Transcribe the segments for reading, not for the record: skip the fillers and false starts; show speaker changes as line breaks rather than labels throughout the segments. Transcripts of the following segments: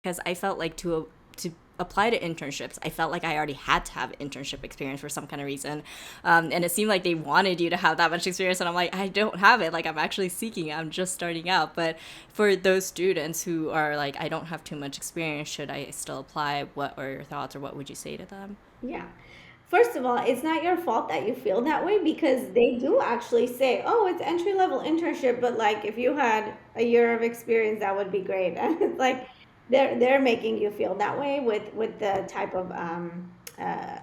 because I felt like to apply to internships, I felt like I already had to have internship experience for some kind of reason, and it seemed like they wanted you to have that much experience, and I'm like, I don't have it. Like I'm actually seeking it. I'm just starting out. But for those students who are like, I don't have too much experience, should I still apply? What are your thoughts, or what would you say to them?
Yeah. First of all, it's not your fault that you feel that way because they do actually say, "Oh, it's entry level internship," but like if you had a year of experience, that would be great. And it's like they're making you feel that way with the type of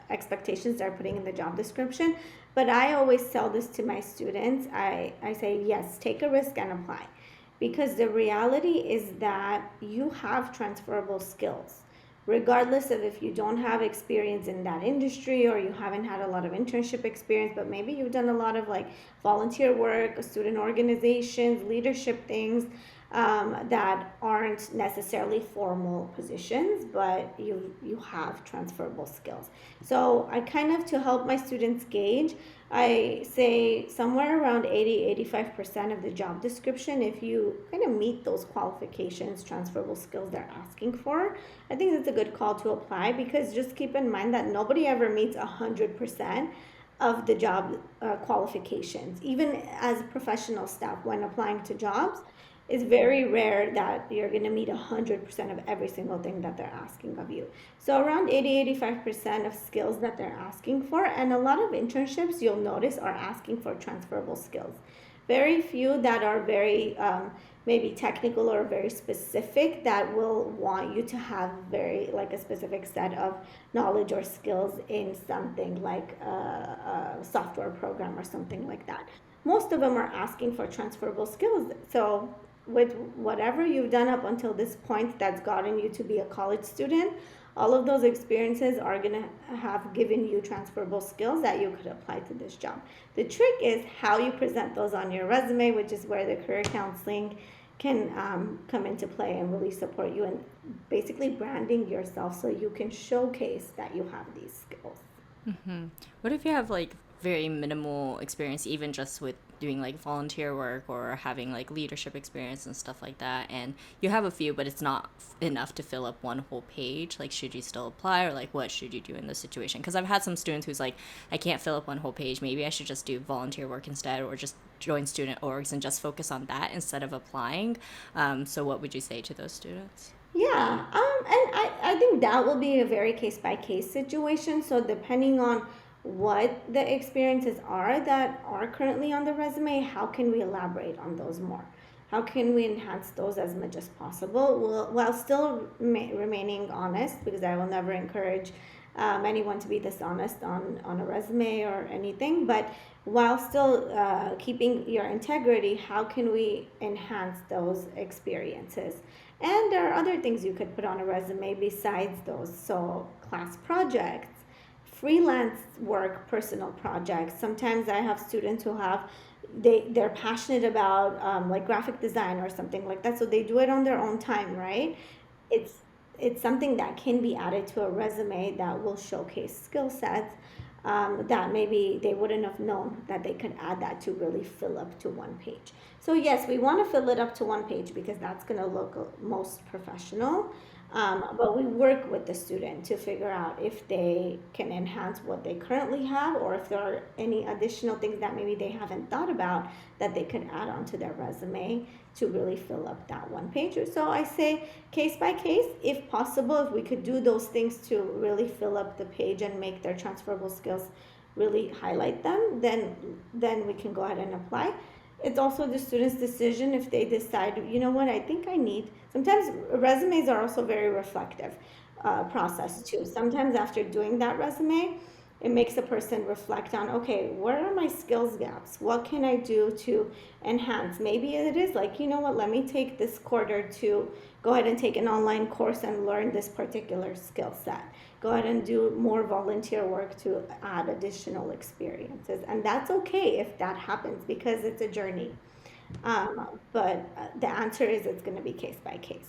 expectations they're putting in the job description. But I always tell this to my students. I say, yes, take a risk and apply, because the reality is that you have transferable skills regardless of if you don't have experience in that industry or you haven't had a lot of internship experience, but maybe you've done a lot of like volunteer work, student organizations, leadership things that aren't necessarily formal positions, but you have transferable skills. So I kind of, to help my students gauge, I say somewhere around 80-85% of the job description, if you kind of meet those qualifications, transferable skills they're asking for, I think that's a good call to apply, because just keep in mind that nobody ever meets 100% of the job qualifications. Even as professional staff, when applying to jobs, it's very rare that you're going to meet 100% of every single thing that they're asking of you. So around 80-85% of skills that they're asking for, and a lot of internships you'll notice are asking for transferable skills. Very few that are very maybe technical or very specific, that will want you to have very like a specific set of knowledge or skills in something like a software program or something like that. Most of them are asking for transferable skills. So with whatever you've done up until this point that's gotten you to be a college student, all of those experiences are going to have given you transferable skills that you could apply to this job. The trick is how you present those on your resume, which is where the career counseling can come into play and really support you in basically branding yourself so you can showcase that you have these skills.
What if you have like very minimal experience, even just with doing like volunteer work or having like leadership experience and stuff like that, and you have a few, but it's not enough to fill up one whole page? Like, should you still apply, or like, what should you do in this situation? Because I've had some students who's like, I can't fill up one whole page. Maybe I should just do volunteer work instead, or just join student orgs and just focus on that instead of applying. So, what would you say to those students?
Yeah, and I think that will be a very case by case situation. So depending on what the experiences are that are currently on the resume, how can we elaborate on those more? How can we enhance those as much as possible, while still remaining honest? Because I will never encourage anyone to be dishonest on a resume or anything. But while still keeping your integrity, how can we enhance those experiences? And there are other things you could put on a resume besides those. So, class projects, freelance work, personal projects. Sometimes I have students who have they're passionate about like graphic design or something like that, so they do it on their own time, right? It's it's something that can be added to a resume that will showcase skill sets that maybe they wouldn't have known that they could add that to really fill up to one page. So yes, we want to fill it up to one page because that's going to look most professional. But we work with the student to figure out if they can enhance what they currently have, or if there are any additional things that maybe they haven't thought about that they could add onto their resume to really fill up that one page. So I say case by case, if possible, if we could do those things to really fill up the page and make their transferable skills really highlight them, then we can go ahead and apply. It's also the student's decision if they decide, you know what, I think I need. Sometimes resumes are also very reflective process too. Sometimes after doing that resume, it makes a person reflect on, okay, where are my skills gaps? What can I do to enhance? Maybe it is like, you know what, let me take this quarter to go ahead and take an online course and learn this particular skill set. Go ahead and do more volunteer work to add additional experiences. And that's okay if that happens, because it's a journey. But the answer is it's going to be case by case.